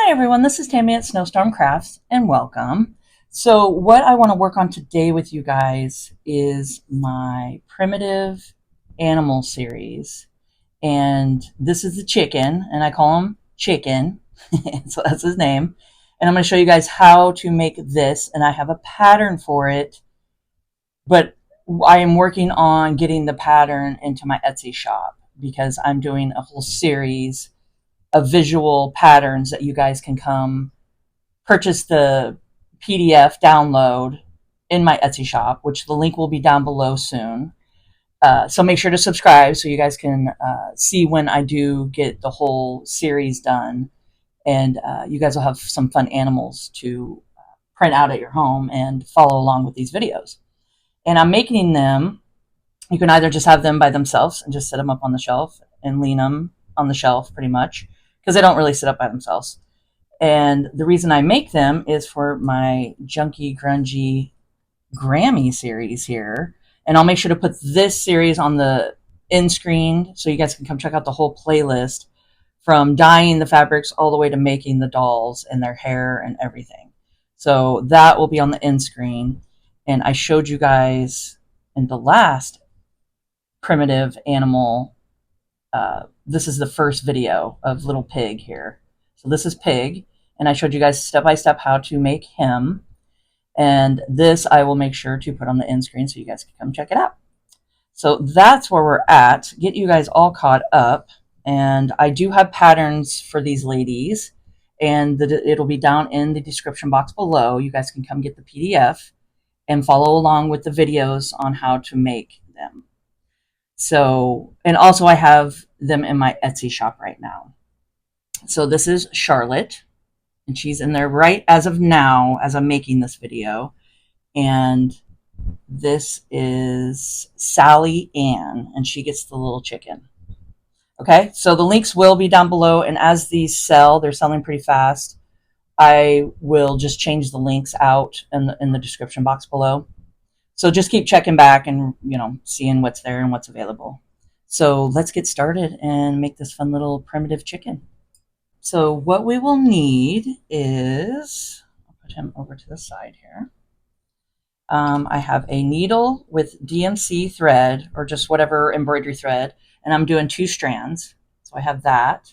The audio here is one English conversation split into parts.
Hi everyone, this is Tammy at Snowstorm Crafts and welcome. So what I want to work on today with you guys is my primitive animal series. And this is the chicken, and I call him Chicken. So that's his name. And I'm going to show you guys how to make this, and I have a pattern for it, but I am working on getting the pattern into my Etsy shop because I'm doing a whole series of visual patterns that you guys can come purchase the PDF download in my Etsy shop, which the link will be down below soon. So make sure to subscribe so you guys can see when I do get the whole series done. And you guys will have some fun animals to print out at your home and follow along with these videos. And I'm making them, you can either just have them by themselves and just set them up on the shelf and lean them on the shelf pretty much, because they don't really sit up by themselves. And the reason I make them is for my junky, grungy Grammy series here. And I'll make sure to put this series on the end screen so you guys can come check out the whole playlist from dyeing the fabrics all the way to making the dolls and their hair and everything. So that will be on the end screen. And I showed you guys in the last primitive animal. This is the first video of little pig here. So this is pig, and I showed you guys step by step how to make him. And this I will make sure to put on the end screen so you guys can come check it out. So that's where we're at. Get you guys all caught up. And I do have patterns for these ladies, and it'll be down in the description box below. You guys can come get the PDF and follow along with the videos on how to make them. So, and also I have them in my Etsy shop right now. So this is Charlotte, and she's in there right as of now as I'm making this video. And this is Sally Ann, and she gets the little chicken. Okay, so the links will be down below, and as these sell, they're selling pretty fast. I will just change the links out in the description box below. So just keep checking back and, seeing what's there and what's available. So let's get started and make this fun little primitive chicken. So what we will need is, I'll put him over to the side here. I have a needle with DMC thread or just whatever embroidery thread, and I'm doing 2 strands. So I have that.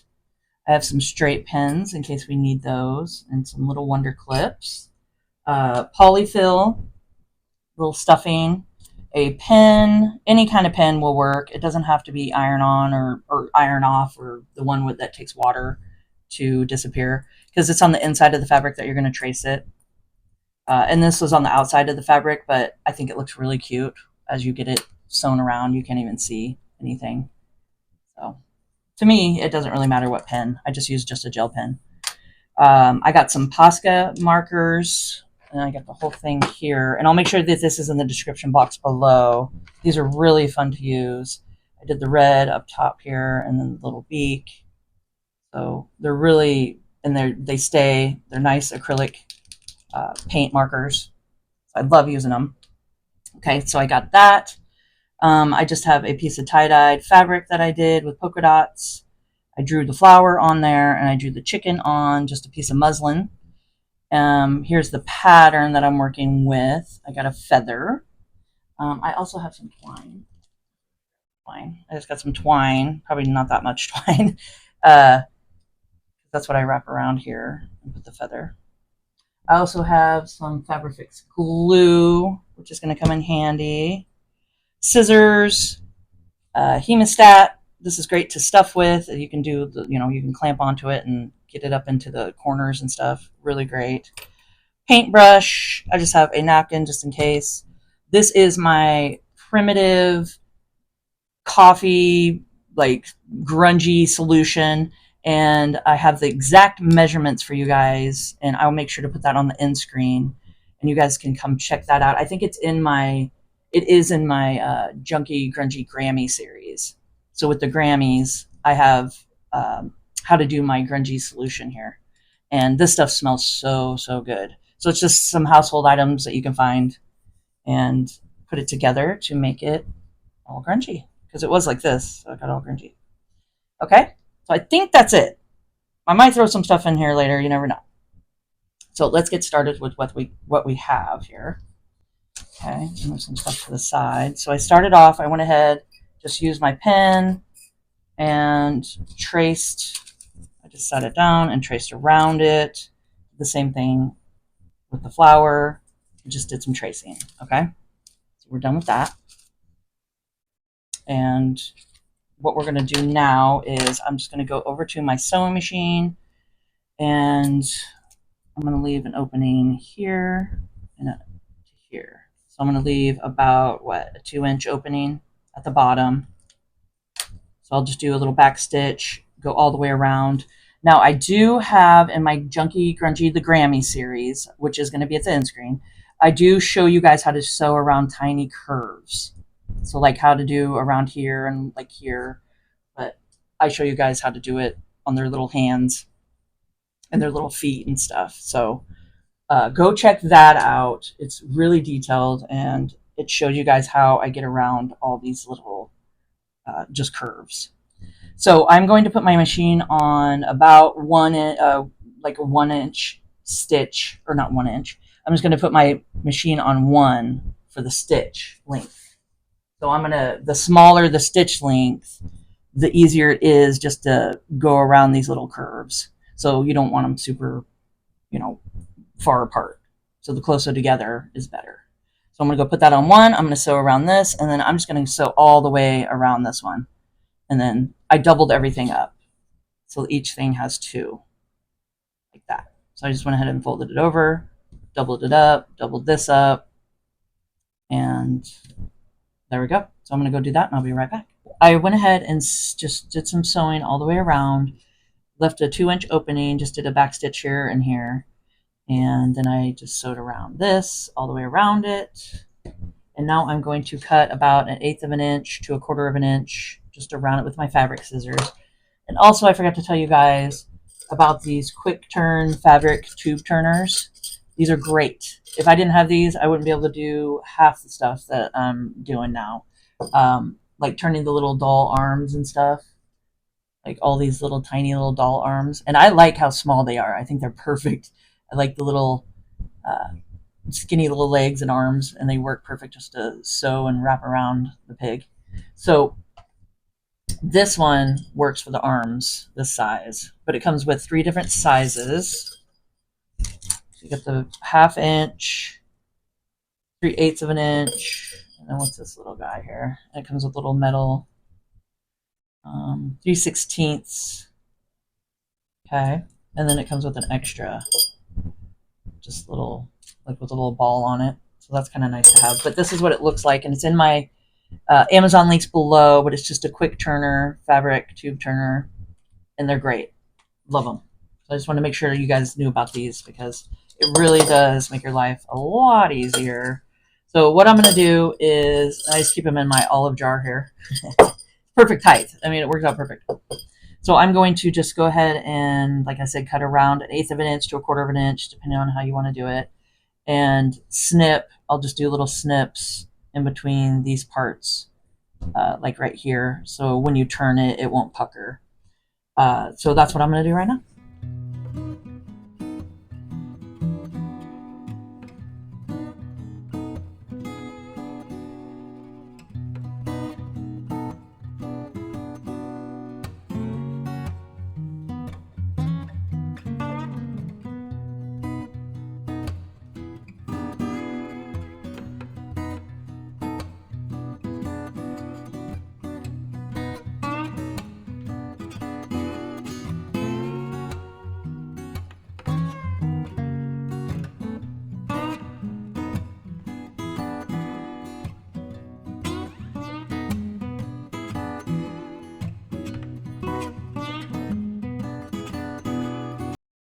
I have some straight pins in case we need those, and some little wonder clips. Polyfill, little stuffing, a pen, any kind of pen will work. It doesn't have to be iron on or iron off, or the one that takes water to disappear, because it's on the inside of the fabric that you're going to trace it. And this was on the outside of the fabric, but I think it looks really cute as you get it sewn around. You can't even see anything. So to me, it doesn't really matter what pen. I just use just a gel pen. I got some Posca markers, and I got the whole thing here. And I'll make sure that this is in the description box below. These are really fun to use. I did the red up top here, and then the little beak. So they're really, and they stay. They're nice acrylic paint markers. I love using them. Okay, so I got that. I just have a piece of tie-dyed fabric that I did with polka dots. I drew the flower on there, and I drew the chicken on just a piece of muslin. Here's the pattern that I'm working with. I got a feather. I also have some twine. I just got some twine, probably not that much twine. That's what I wrap around here and put the feather. I also have some Fabrifix glue, which is going to come in handy. Scissors, hemostat. This is great to stuff with. You can do you can clamp onto it and get it up into the corners and stuff. Really great. Paintbrush. I just have a napkin just in case. This is my primitive coffee, like grungy solution. And I have the exact measurements for you guys, and I'll make sure to put that on the end screen, and you guys can come check that out. I think it is in my junky grungy Grammy series. So with the Grammys, I have how to do my grungy solution here, and this stuff smells so good. So it's just some household items that you can find and put it together to make it all grungy, because it was like this, so I got all grungy. Okay, so I think that's it. I might throw some stuff in here later. You never know. So let's get started with what we have here. Okay, move some stuff to the side. So I started off. I went ahead, just used my pen and traced. I just set it down and traced around it. The same thing with the flower. I just did some tracing. Okay, so we're done with that. And what we're going to do now is I'm just going to go over to my sewing machine, and I'm going to leave an opening here and here. So I'm going to leave about, a 2-inch opening at the bottom. So I'll just do a little back stitch, go all the way around. Now I do have in my Junky Grungy the Grammy series, which is going to be at the end screen, I do show you guys how to sew around tiny curves. So like how to do around here and like here, but I show you guys how to do it on their little hands and their little feet and stuff. So go check that out. It's really detailed and it shows you guys how I get around all these little just curves. So I'm going to put my machine on about like a 1-inch stitch, or not 1 inch. I'm just going to put my machine on 1 for the stitch length. So the smaller the stitch length, the easier it is just to go around these little curves. So you don't want them super, far apart. So the closer together is better. So I'm going to go put that on 1. I'm going to sew around this, and then I'm just going to sew all the way around this one. And then I doubled everything up. So each thing has 2, like that. So I just went ahead and folded it over, doubled it up, doubled this up, and there we go. So I'm going to go do that, and I'll be right back. I went ahead and just did some sewing all the way around, left a 2-inch opening, just did a back stitch here and here, and then I just sewed around this all the way around it. And now I'm going to cut about 1/8 of an inch to 1/4 of an inch just around it with my fabric scissors. And also I forgot to tell you guys about these quick turn fabric tube turners. These are great. If I didn't have these, I wouldn't be able to do half the stuff that I'm doing now. Like turning the little doll arms and stuff. Like all these little tiny little doll arms. And I like how small they are. I think they're perfect. I like the little skinny little legs and arms, and they work perfect just to sew and wrap around the pig. So this one works for the arms, this size, but it comes with 3 different sizes. So you get the 1/2 inch, 3/8 of an inch, and then what's this little guy here? It comes with little metal 3/16. Okay, and then it comes with an extra, just little, like with a little ball on it. So that's kind of nice to have. But this is what it looks like, and it's in my Amazon links below. But it's just a quick turner, fabric tube turner, and they're great. Love them. So I just want to make sure you guys knew about these because it really does make your life a lot easier. So what I'm going to do is I just keep them in my olive jar here. Perfect height. I mean, it works out perfect. So I'm going to just go ahead and, like I said, cut around 1/8 of an inch to 1/4 of an inch, depending on how you want to do it. And snip. I'll just do little snips in between these parts, like right here. So when you turn it, it won't pucker. So that's what I'm going to do right now.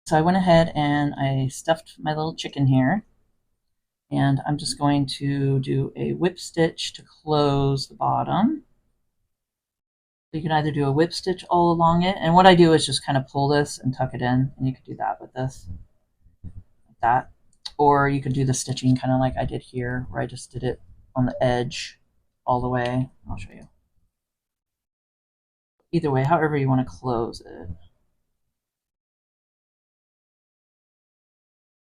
So I went ahead and I stuffed my little chicken here. And I'm just going to do a whip stitch to close the bottom. So you can either do a whip stitch all along it, and what I do is just kind of pull this and tuck it in, and you could do that with this, like that. Or you could do the stitching kind of like I did here, where I just did it on the edge all the way. I'll show you. Either way, however you want to close it.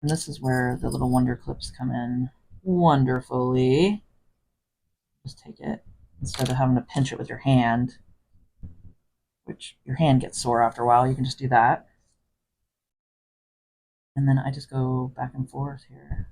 And this is where the little wonder clips come in wonderfully. Just take it instead of having to pinch it with your hand, which your hand gets sore after a while. You can just do that. And then I just go back and forth here.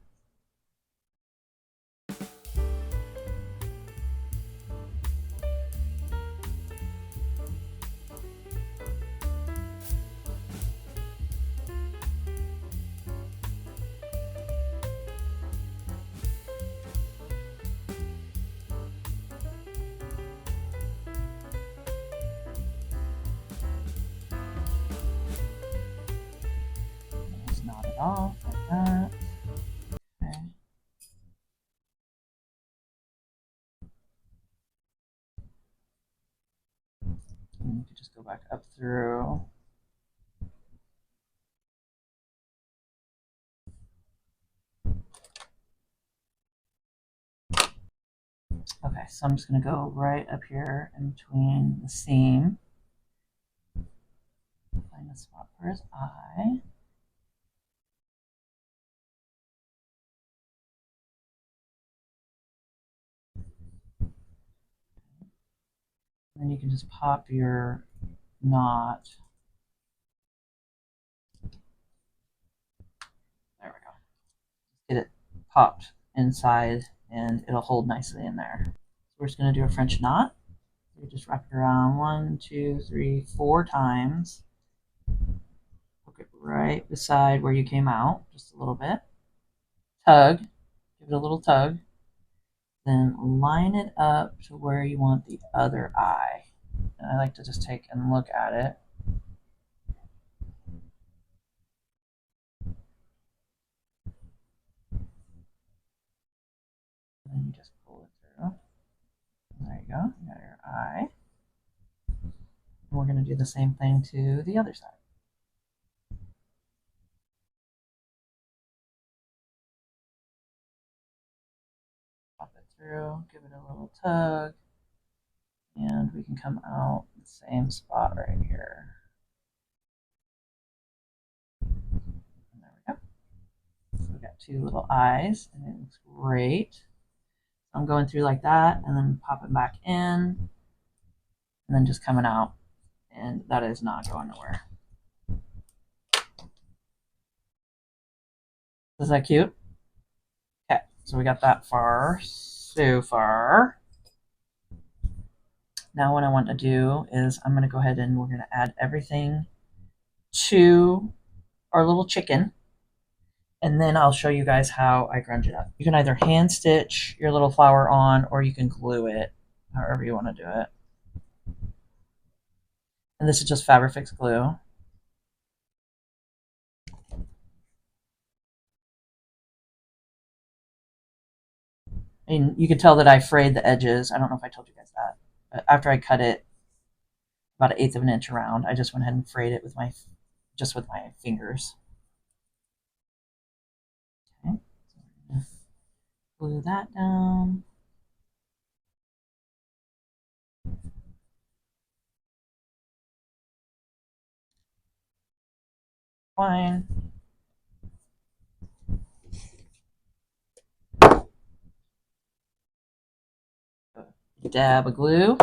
Just knot it off like that. Okay. And you can just go back up through. Okay, so I'm just going to go right up here in between the seam. Find a spot for his eye. And then you can just pop your knot. There we go. Get it popped inside and it'll hold nicely in there. So we're just going to do a French knot. You just wrap it around 1, 2, 3, 4 times. Hook it right beside where you came out, just a little bit. Tug, give it a little tug. Then line it up to where you want the other eye. And I like to just take and look at it. And then you just pull it through. There you go, you got your eye. And we're going to do the same thing to the other side. Pop it through, give it a little tug, and we can come out the same spot right here. And there we go. So we've got 2 little eyes, and it looks great. I'm going through like that, and then popping back in, and then just coming out, and that is not going nowhere. Is that cute? Okay, so we got that far so far. Now what I want to do is I'm going to go ahead and we're going to add everything to our little chicken, and then I'll show you guys how I grunge it up. You can either hand stitch your little flower on or you can glue it, however you want to do it. And this is just Fabrifix glue. And you can tell that I frayed the edges. I don't know if I told you guys that. But after I cut it about 1/8 of an inch around, I just went ahead and frayed it with my fingers. Okay, so glue that down. Fine. Dab of glue.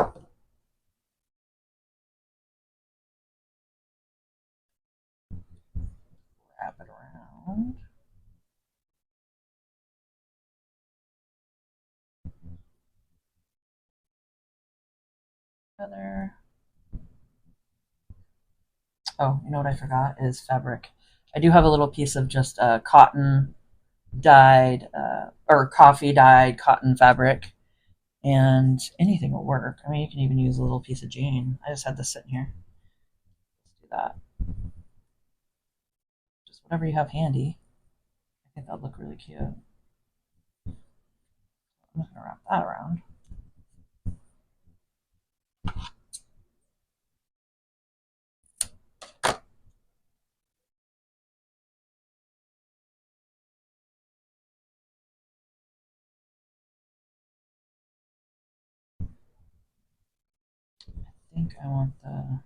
Wrap it around. Together. Oh, you know what I forgot is fabric. I do have a little piece of just cotton dyed or coffee dyed cotton fabric, and anything will work. I mean, you can even use a little piece of jean. I just had this sitting here. Let's do that. Just whatever you have handy. I think that'll look really cute. I'm just gonna wrap that around. I think I want the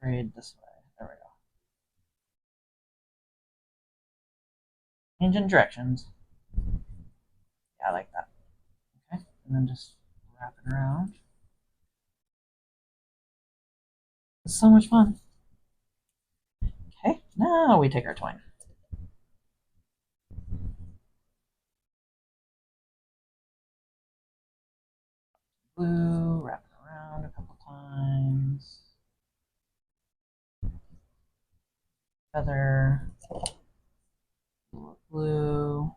braid this way. There we go. Changing directions. Yeah, I like that. Okay, and then just wrap it around. It's so much fun. Okay, now we take our twine. Glue, wrap it around a couple times. Feather, glue.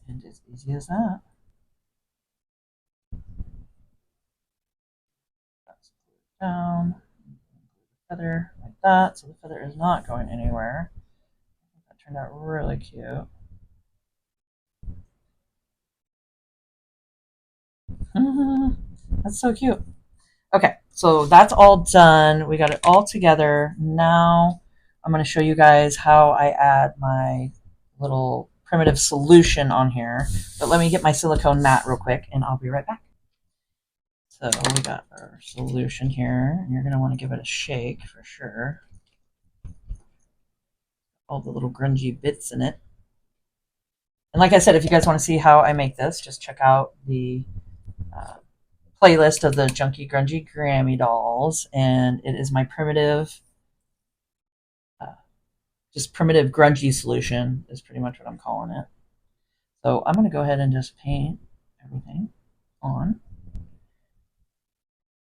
And as easy as that. That's down. Feather like that, so the feather is not going anywhere. That turned out really cute. That's so cute. Okay, so that's all done. We got it all together. Now I'm going to show you guys how I add my little primitive solution on here. But let me get my silicone mat real quick and I'll be right back. So we got our solution here, and you're going to want to give it a shake for sure. All the little grungy bits in it. And like I said, if you guys want to see how I make this, just check out the uh, playlist of the Junky Grungy Grammy dolls, and it is my primitive, uh, just primitive grungy solution is pretty much what I'm calling it. So I'm going to go ahead and just paint everything on.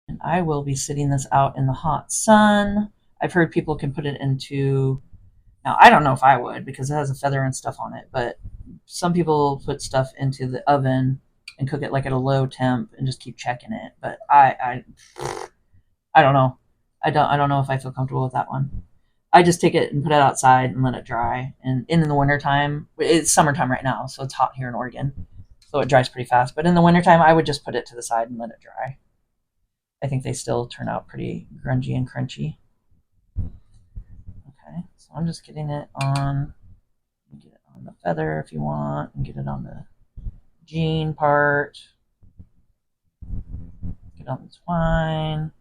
And I will be sitting this out in the hot sun. I've heard people can put it into, now I don't know if I would because it has a feather and stuff on it, but some people put stuff into the oven and cook it like at a low temp and just keep checking it. But I don't know. I don't know if I feel comfortable with that one. I just take it and put it outside and let it dry. And in the wintertime, it's summertime right now, so it's hot here in Oregon. So it dries pretty fast. But in the wintertime, I would just put it to the side and let it dry. I think they still turn out pretty grungy and crunchy. Okay, so I'm just getting it on. Get it on the feather if you want, and get it on the jean part. Get on the twine.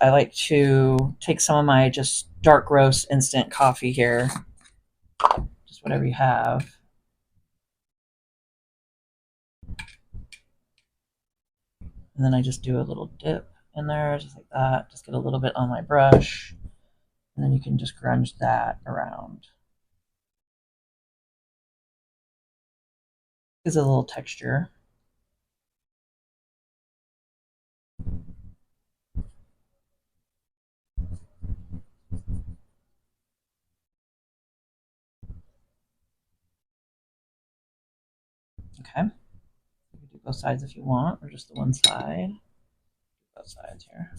I like to take some of my just dark roast instant coffee here, just whatever you have. And then I just do a little dip in there, just like that. Just get a little bit on my brush. And then you can just grunge that around. Gives it a little texture. Okay. You can do both sides if you want, or just the one side. Both sides here.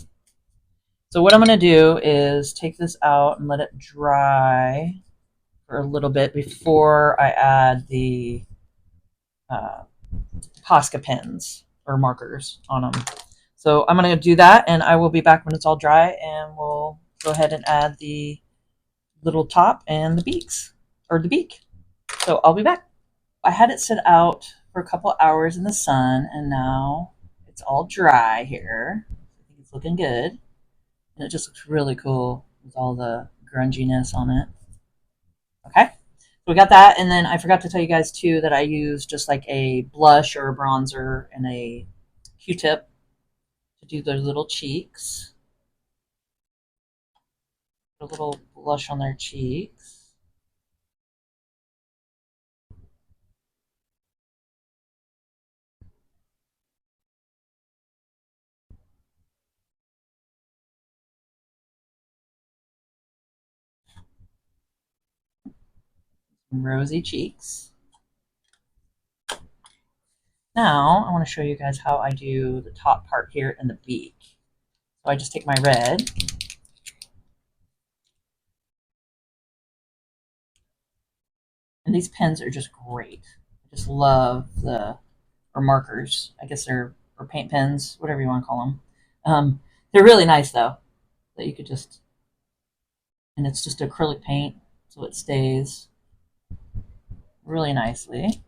So what I'm going to do is take this out and let it dry for a little bit before I add the uh, Posca pens or markers on them. So I'm going to do that, and I will be back when it's all dry, and we'll go ahead and add the little top and the beaks, or the beak. So I'll be back. I had it sit out for a couple hours in the sun, and now it's all dry here. I think it's looking good, and it just looks really cool with all the grunginess on it. Okay, so we got that, and then I forgot to tell you guys too that I use just like a blush or a bronzer and a Q-tip to do their little cheeks. Put a little blush on their cheeks. Rosy cheeks. Now, I want to show you guys how I do the top part here and the beak. So I just take my red, and these pens are just great. I just love or markers. I guess they're, or paint pens, whatever you want to call them. They're really nice though, that you could just, and it's just acrylic paint, so it stays really nicely,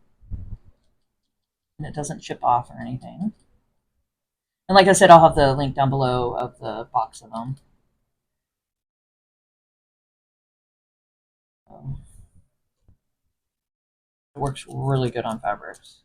and it doesn't chip off or anything. And like I said, I'll have the link down below of the box of them. So it works really good on fabrics.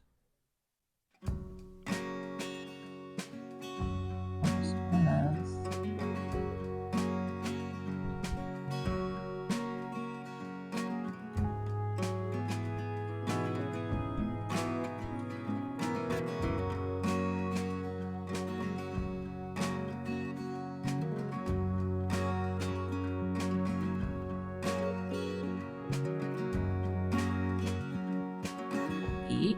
Beak.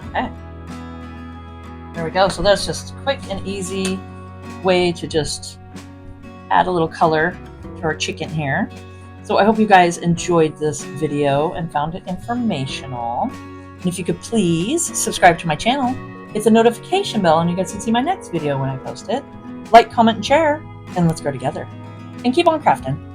Okay. There we go. So that's just quick and easy way to just add a little color to our chicken here. So I hope you guys enjoyed this video and found it informational. And if you could please subscribe to my channel, hit the notification bell, and you guys can see my next video when I post it. Like, comment, and share, and let's grow together. And keep on crafting.